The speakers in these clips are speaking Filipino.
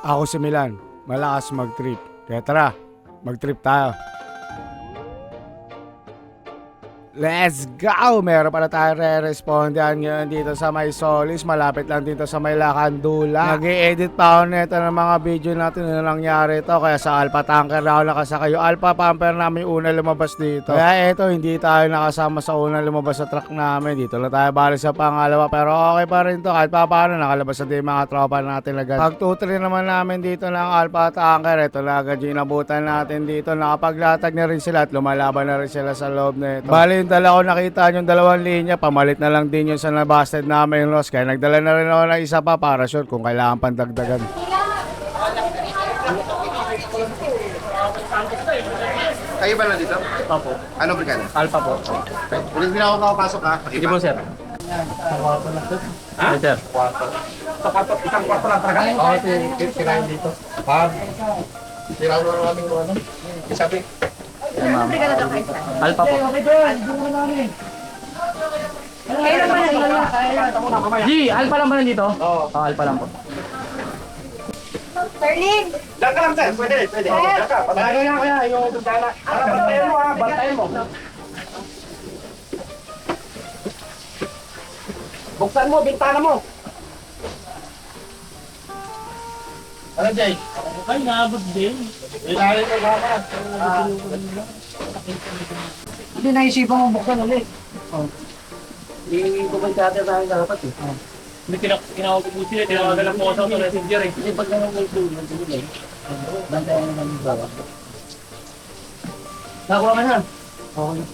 Ako si Milan, malakas mag-trip. Kaya tara, mag-trip tayo. Let's go! Meron pala tayong re-respondan ngayon dito sa may Solis. Malapit lang dito sa may Lakandula. Nag-i-edit pa ako nito ng mga video natin na nangyari ito. Kaya sa Alpha Tanker na ako nakasakay. Yung Alpha Pumper namin una lumabas dito. Kaya ito, hindi tayo nakasama sa unang lumabas sa truck namin. Dito lang tayo balik sa pangalawa. Pero okay pa rin to. Kahit pa paano nakalabas na din mga tropa natin agad. Pag 2-3 naman namin dito ng Alpha Tanker. Ito na agad yung inabutan natin dito. Nakapaglatag na rin sila at lumalaban na rin sila sa loob na ito. Bali yung dala ko nakita yung dalawang linya. Pamalit na lang din yung sa nabasted namin loss. Kaya nagdala na rin ako ng isa pa para sure kung kailangan pandagdagan. Kayo ba nandito? Opo. Ano brigada? Alpha po. Ulit din ako makapasok ha? Sige po, sir. Ha? Sir. Isang kwarto lang talaga? Oo, tirahin dito. Tirahin mo namin kung ano. Sabi. Alpha po. G, Alpha lang ba nandito? Oo. Alpha lang po. Sterling! Diyan ka lang sir, pwede. Diyan ka. Patayin nga kaya yung dala. Bantayan mo ha, bantayan mo. Buksan mo, bintana mo. Ano Jay? Ay, naabot din. Ilalim mo gama. Hindi naisipan mo buksan ulit. Hindi ko ba dati tayo dapat eh. Hindi kinawag ko sila, tinawagan lang po ako sa messenger eh. Hindi pag naman may tulong, nagsimula eh. Bantayan naman yung bawa. Nakuha ka na.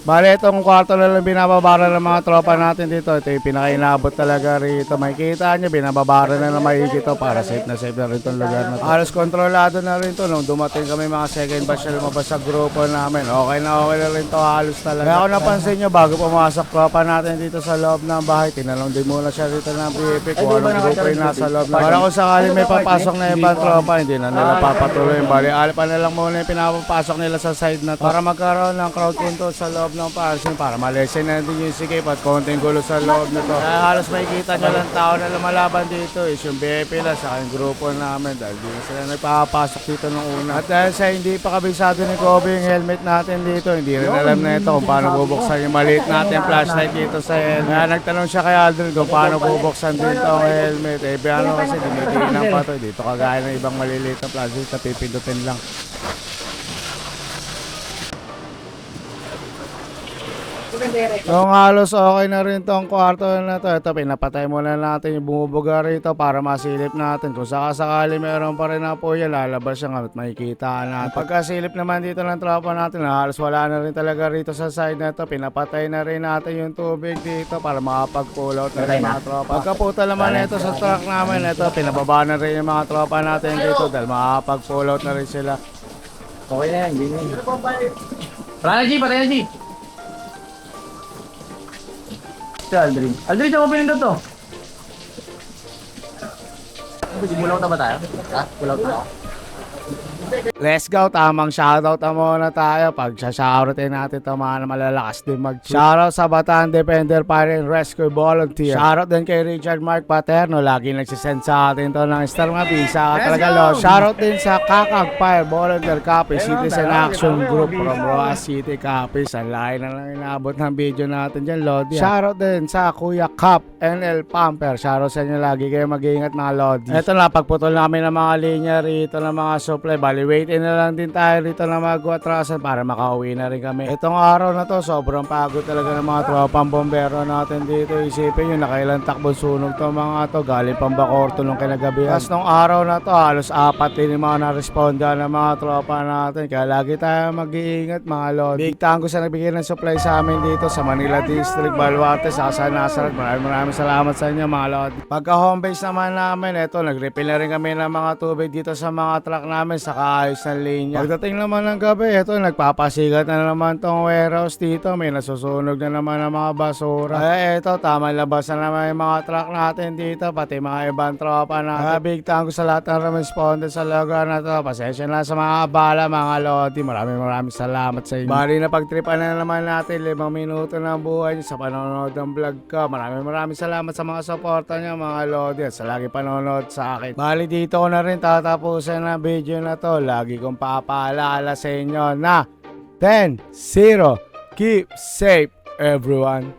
Bale, itong kwarto na lang binababara ng mga tropa natin dito. Ito yung pinaka-inabot talaga rito. Makikita nyo, binababara na maigi to para safe na rin itong lugar na to. Halos kontrolado na rin to nung dumating kami mga second batch na lumabas sa grupo namin. Okay na rin to halos talaga. Kaya kung napansin nyo, bago pumasok tropa natin dito sa loob ng bahay, tinanong din muna siya dito ng PFP kung anong grupo yung nasa loob. Para kung sakali may papasok na ibang tropa, hindi na nila papatuloy. Bale, alpa na lang muna yung pinapapasok nila sa side na to para magkaroon ng crowd control sa loob ng parking para malesen na din yung sikip at konting gulo sa loob nito. Kaya halos makikita nyo lang tao na lumalaban dito is yung BFP lang sa aking grupo namin dahil di na sila nagpapasok dito nung una. At dahil sa hindi pa kabisado ni Kobe yung helmet natin dito, hindi rin alam na ito kung paano bubuksan yung maliit natin flashlight dito sa helmet. Kaya nagtanong siya kay Aldrin kung paano bubuksan dito ang helmet. Eh ano kasi dinidiinan pa to. Dito kagaya ng ibang maliliit na flashlight na pipindutin lang. Kung halos okay na rin tong kwarto na to, ito pinapatay muna natin yung bumubuga rito para masilip natin. Kung sakasakali meron pa rin na po yan, lalabas siya at makikita natin. Pagkasilip naman dito ng tropa natin, halos wala na rin talaga rito sa side na to. Pinapatay na rin natin yung tubig dito para makapag-pull out na rin mga tropa. Pagkaputa naman ito sa truck namin, ito pinababa na rin yung mga tropa natin dito dahil makapag-pull out na rin sila. Okay na yan, hindi na yun. Wala na G, patay na G. Si Aldrin. Aldrin, saan mo pinindot to? Mulaw na ba tayo? Ha? Mulaw tayo? Let's go, tamang shoutout na muna tayo. Pag shoutout natin ito mga malalakas din shoutout sa Bataan Defender Fire and Rescue Volunteer. Shoutout din kay Richard Mark Paterno, lagi nagsisend sa atin to ng star mga bisa ka talaga lo. Shoutout din sa Kakag Fire Volunteer Copy Citizen Action Group from Roas City Copies. Ang layo na lang inaabot ng video natin dyan Lodi. Shoutout din sa Kuya Cap NL Pumper. Shoutout sa inyo, lagi kayo mag-iingat mga Lodi. Ito na, pagputol namin ng mga linya rito ng mga supply. Waitin na lang din tayo rito na mag-atrasan para makauwi na rin kami. Itong araw na to, sobrang pagod talaga ng mga tropang bombero natin dito. Isipin nyo, nakailang takbong sunog to mga to. Galing pang Bacorto nung kinagabi. Tapos nung araw na to, halos 4 din yung mga na-responda ng mga tropa natin. Kaya lagi tayo mag-iingat mga lord. Big tango sa nagbigay ng supply sa amin dito sa Manila District, Baluarte, sa Nazaret. Maraming salamat sa inyo mga lord. Pagka home base naman namin, ito, nag-refill na rin kami ng mga tubig dito sa mga truck namin. Saka nag-aayos ng linya. Pagdating naman ng gabi, ito nagpapasigat na naman tong warehouse dito. May nasusunog na naman ng mga basura. Kaya ito, tama labas na naman yung mga truck natin dito, pati mga ibang tropa natin. Big thank you sa lahat ng respondent sa lugar na to. Pasensya na sa mga abala, mga lodi. Maraming salamat sa inyo. Bali na pagtripan na naman natin 5 minuto ng buhay niyo sa panonood ng vlog ko. Maraming salamat sa mga suporta niyo, mga lodi, at sa lagi panonood sa akin. Bali dito ko na rin tatapusin na video na to. Lagi kong papaalala sa inyo na 10-0, keep safe everyone.